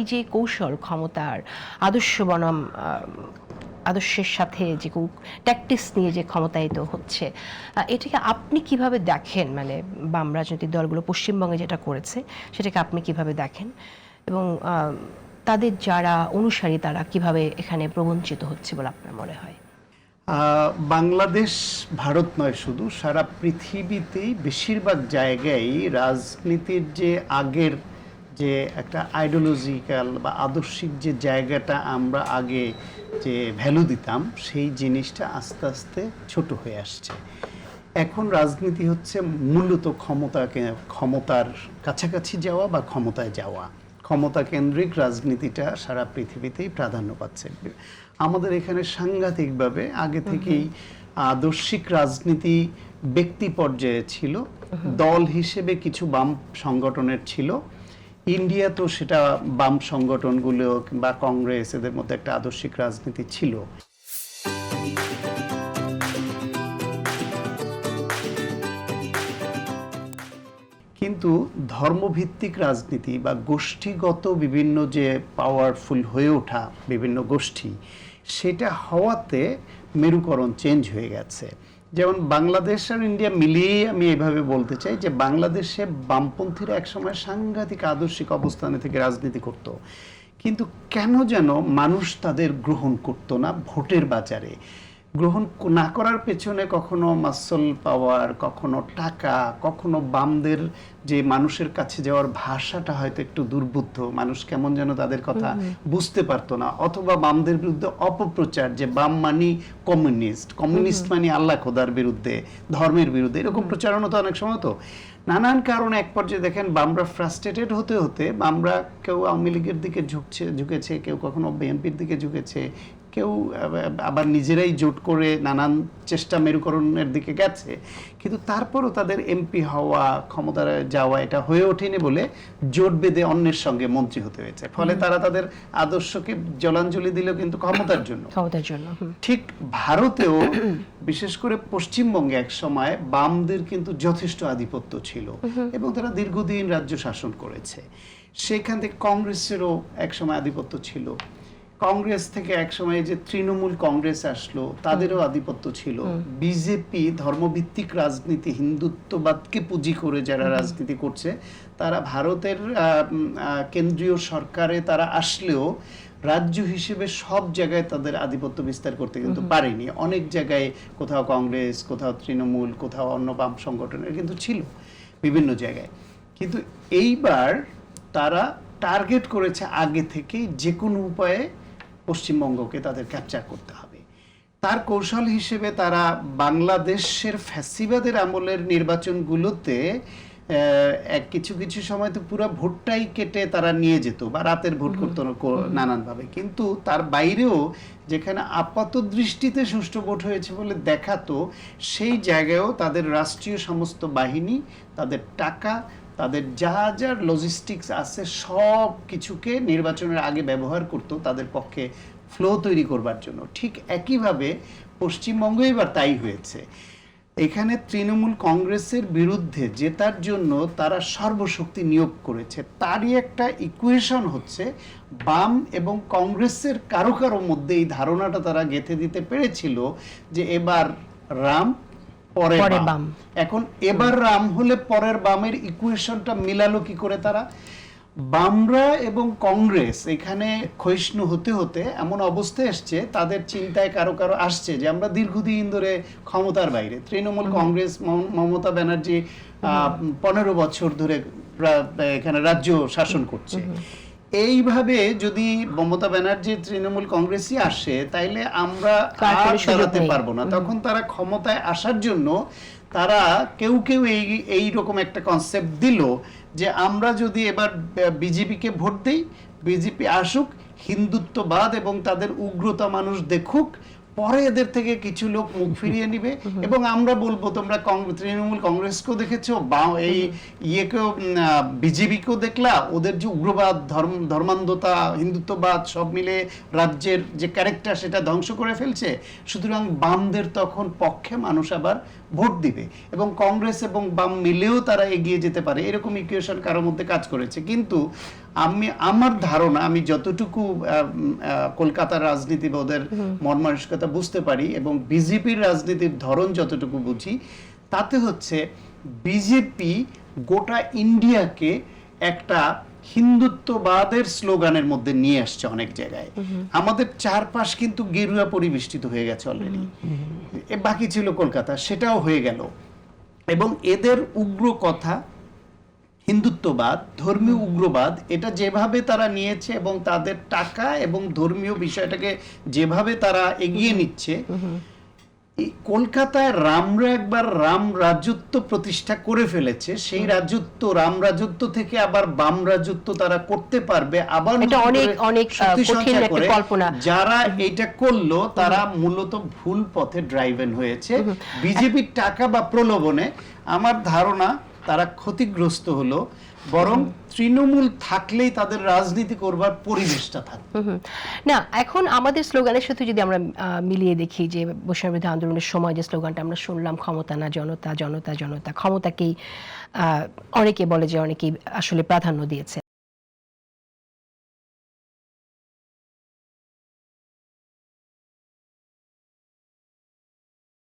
এই যে কৌশল ক্ষমতার আদর্শ বনাম আদর্শের সাথে যে ট্যাকটিক্স নিয়ে যে ক্ষমতায়িত হচ্ছে, এটাকে আপনি কিভাবে দেখেন? মানে বাম রাজনৈতিক দলগুলো পশ্চিমবঙ্গে যেটা করেছে সেটাকে আপনি কিভাবে দেখেন, এবং তাদের যারা অনুসারী তারা কিভাবে এখানে প্রবঞ্চিত হচ্ছে বলে আপনার মনে হয়? বাংলাদেশ, ভারত নয় শুধু, সারা পৃথিবীতেই বেশিরভাগ জায়গায় রাজনীতির যে আগের যে একটা আইডিওলজিক্যাল বা আদর্শিক যে জায়গাটা আমরা আগে যে ভ্যালু দিতাম, সেই জিনিসটা আস্তে আস্তে ছোট হয়ে আসছে। এখন রাজনীতি হচ্ছে মূলত ক্ষমতার কাছাকাছি যাওয়া বা ক্ষমতায় যাওয়া। ক্ষমতা কেন্দ্রিক রাজনীতিটা সারা পৃথিবীতেই প্রাধান্য পাচ্ছে। আমাদের এখানে সাংঘাতিকভাবে আগে থেকেই আদর্শিক রাজনীতি ব্যক্তি পর্যায়ে ছিল, দল হিসেবে কিছু বাম সংগঠনের ছিল। ইন্ডিয়া তো সেটা বাম সংগঠনগুলো বা কংগ্রেস, এদের মধ্যে একটা আদর্শিক রাজনীতি ছিল। কিন্তু ধর্মভিত্তিক রাজনীতি বা গোষ্ঠীগত বিভিন্ন যে পাওয়ারফুল হয়ে ওঠা বিভিন্ন গোষ্ঠী, সেটা হওয়াতে মেরুকরণ চেঞ্জ হয়ে গেছে। যেমন বাংলাদেশ আর ইন্ডিয়া মিলিয়েই আমি এভাবে বলতে চাই যে বাংলাদেশে বামপন্থীরা একসময় সাংঘাতিক আদর্শিক অবস্থানে থেকে রাজনীতি করত, কিন্তু কেন যেন মানুষ তাদের গ্রহণ করতো না ভোটের বাজারে। গ্রহণ না করার পেছনে কখনো মাসল পাওয়ার, কখনো টাকা, কখনো বামদের যে মানুষের কাছে যাওয়ার ভাষাটা হয়তো একটু দুর্বোধ্য, মানুষ কেমন যেন তাদের কথা বুঝতে পারতো না, অথবা বামদের বিরুদ্ধে অপপ্রচার যে বাম মানি কমিউনিস্ট, কমিউনিস্ট মানে আল্লাহ খোদার বিরুদ্ধে, ধর্মের বিরুদ্ধে, এরকম প্রচারণা তো অনেক সময় তো নানান কারণে এক পর্যায়ে দেখেন বামরা ফ্রাস্ট্রেটেড হতে হতে বামরা কেউ আওয়ামী লীগের দিকে ঝুঁকেছে, কেউ কখনো বিএনপির দিকে ঝুঁকেছে, কেউ আবার নিজেরাই জোট করে নানান চেষ্টা মেরুকরণের দিকে গেছে, কিন্তু তারপরও তাদের এমপি হওয়া, ক্ষমতার যাওয়া এটা হয়ে ওঠেনি বলে জোট বেঁধে অন্যের সঙ্গে মন্ত্রী হতে হয়েছে। ফলে তারা তাদের আদর্শকে জলাঞ্জলি দিল কিন্তু ক্ষমতার জন্য। ঠিক ভারতেও বিশেষ করে পশ্চিমবঙ্গে এক সময় বামদের কিন্তু যথেষ্ট আধিপত্য ছিল এবং তারা দীর্ঘদিন রাজ্য শাসন করেছে। সেখান থেকে কংগ্রেসেরও এক সময় আধিপত্য ছিল। কংগ্রেস থেকে এক সময় যে তৃণমূল কংগ্রেস আসলো, তাদেরও আধিপত্য ছিল। বিজেপি ধর্মভিত্তিক রাজনীতি, হিন্দুত্ববাদকে পুঁজি করে যারা রাজনীতি করছে, তারা ভারতের কেন্দ্রীয় সরকারে তারা আসলেও রাজ্য হিসেবে সব জায়গায় তাদের আধিপত্য বিস্তার করতে কিন্তু পারেনি। অনেক জায়গায় কোথাও কংগ্রেস, কোথাও তৃণমূল, কোথাও অন্য বাম সংগঠনের কিন্তু ছিল বিভিন্ন জায়গায়। কিন্তু এইবার তারা টার্গেট করেছে আগে থেকেই যে কোনো উপায়ে পশ্চিমবঙ্গকে তাদের ক্যাপচার করতে হবে। তার কৌশল হিসেবে তারা বাংলাদেশের ফ্যাসিবাদের আমলের নির্বাচনগুলোতে কিছু কিছু সময় তো পুরো ভোটটাই কেটে তারা নিয়ে যেত বা রাতের ভোট করতো নানানভাবে, কিন্তু তার বাইরেও যেখানে আপাত দৃষ্টিতে সুষ্ঠু ভোট হয়েছে বলে দেখাতো, সেই জায়গায়ও তাদের রাষ্ট্রীয় সমস্ত বাহিনী, তাদের টাকা, তাদের যা যা লজিস্টিক্স আছে সব কিছুকে নির্বাচনের আগে ব্যবহার করতো তাদের পক্ষে ফ্লো তৈরি করবার জন্য। ঠিক একইভাবে পশ্চিমবঙ্গে এবার তাই হয়েছে। এখানে তৃণমূল কংগ্রেসের বিরুদ্ধে জেতার জন্য তারা সর্বশক্তি নিয়োগ করেছে। তারই একটা ইকুয়েশন হচ্ছে বাম এবং কংগ্রেসের কারো কারো মধ্যে এই ধারণাটা তারা গেঁথে দিতে পেরেছিল যে এবার রাম পরে বাম। এখন এবার রাম হলে পরের বামের ইকুয়েশনটা মিলালো কি করে তারা? বামরা এবং কংগ্রেস এখানে ক্ষয়িষ্ণু হতে হতে এমন অবস্থায় এসছে, তাদের চিন্তায় কারো কারো আসছে যে আমরা দীর্ঘদিন ধরে ক্ষমতার বাইরে। তৃণমূল কংগ্রেস, মমতা ব্যানার্জি 15 বছর ধরে এখানে রাজ্য শাসন করছে। এইভাবে যদি মমতা ব্যানার্জি, তৃণমূল কংগ্রেসই আসে, তাইলে আমরা আর দাঁড়াতে পারবো না। তখন তারা ক্ষমতায় আসার জন্য তারা কেউ কেউ এই রকম একটা কনসেপ্ট দিল যে আমরা যদি এবার বিজেপিকে ভোট দেই, বিজেপি আসুক, হিন্দুত্ববাদ এবং তাদের উগ্রতা মানুষ দেখুক, পরে এদের থেকে কিছু লোক মুখ ফিরিয়ে নিবে এবং আমরা বলবো তোমরা তৃণমূল কংগ্রেসকেও দেখেছো, এই ইয়েকেও বিজেপিকেও দেখলা, ওদের যে উগ্রবাদ, ধর্মান্ধতা, হিন্দুত্ববাদ সব মিলে রাজ্যের যে ক্যারেক্টার সেটা ধ্বংস করে ফেলছে। সুতরাং বামদের তখন পক্ষে মানুষ আবার ভোট দিবে এবং কংগ্রেস এবং বাম মিলেও তারা এগিয়ে যেতে পারে, এরকম ইকুয়েশন কারোর মধ্যে কাজ করেছে। কিন্তু আমার ধারণা, আমি যতটুকু কলকাতার রাজনীতি বা ওদের মন মানসিকতা বুঝতে পারি এবং বিজেপির রাজনীতির ধরন যতটুকু বুঝি, তাতে হচ্ছে বিজেপি গোটা ইন্ডিয়াকে একটা হিন্দুত্ববাদের স্লোগানের মধ্যে নিয়ে আসছে অনেক জায়গায়। আমাদের চারপাশ কিন্তু গেরুয়া পরিবেষ্টিত হয়ে গেছে অলরেডি, বাকি ছিল কলকাতা, সেটাও হয়ে গেল। এবং এদের উগ্র কথা, হিন্দুত্ববাদ, ধর্মীয় উগ্রবাদ, এটা যেভাবে তারা নিয়েছে এবং তাদের টাকা এবং ধর্মীয় বিষয়টাকে যেভাবে তারা এগিয়ে নিচ্ছে, এই কলকাতায় রামরা একবার রাম রাজত্ব প্রতিষ্ঠা করে ফেলেছে, সেই রাজত্ব, রাম রাজত্ব থেকে আবার বাম রাজত্ব তারা করতে পারবে আবার। এটা অনেক অনেক শক্তি কঠিন সঞ্চয় একটা করে কল্পনা। যারা এটা করলো তারা মূলত ভুল পথে ড্রাইভেন হয়েছে বিজেপির টাকা বা প্রলোভনে। আমার ধারণা তারা ক্ষতিগ্রস্ত হলো, বরং তৃণমূল থাকলেই তাদের রাজনীতি করবার পরিবেশটা থাকবে। না, এখন আমাদের স্লোগানের সাথে যদি আমরা মিলিয়ে দেখি, যে বৈষম্য বিরোধী আন্দোলনের সময় যে স্লোগানটা আমরা শুনলাম, ক্ষমতা না জনতা, জনতা জনতা, ক্ষমতাকেই অনেকে বলে যে অনেকেই আসলে প্রাধান্য দিয়েছে।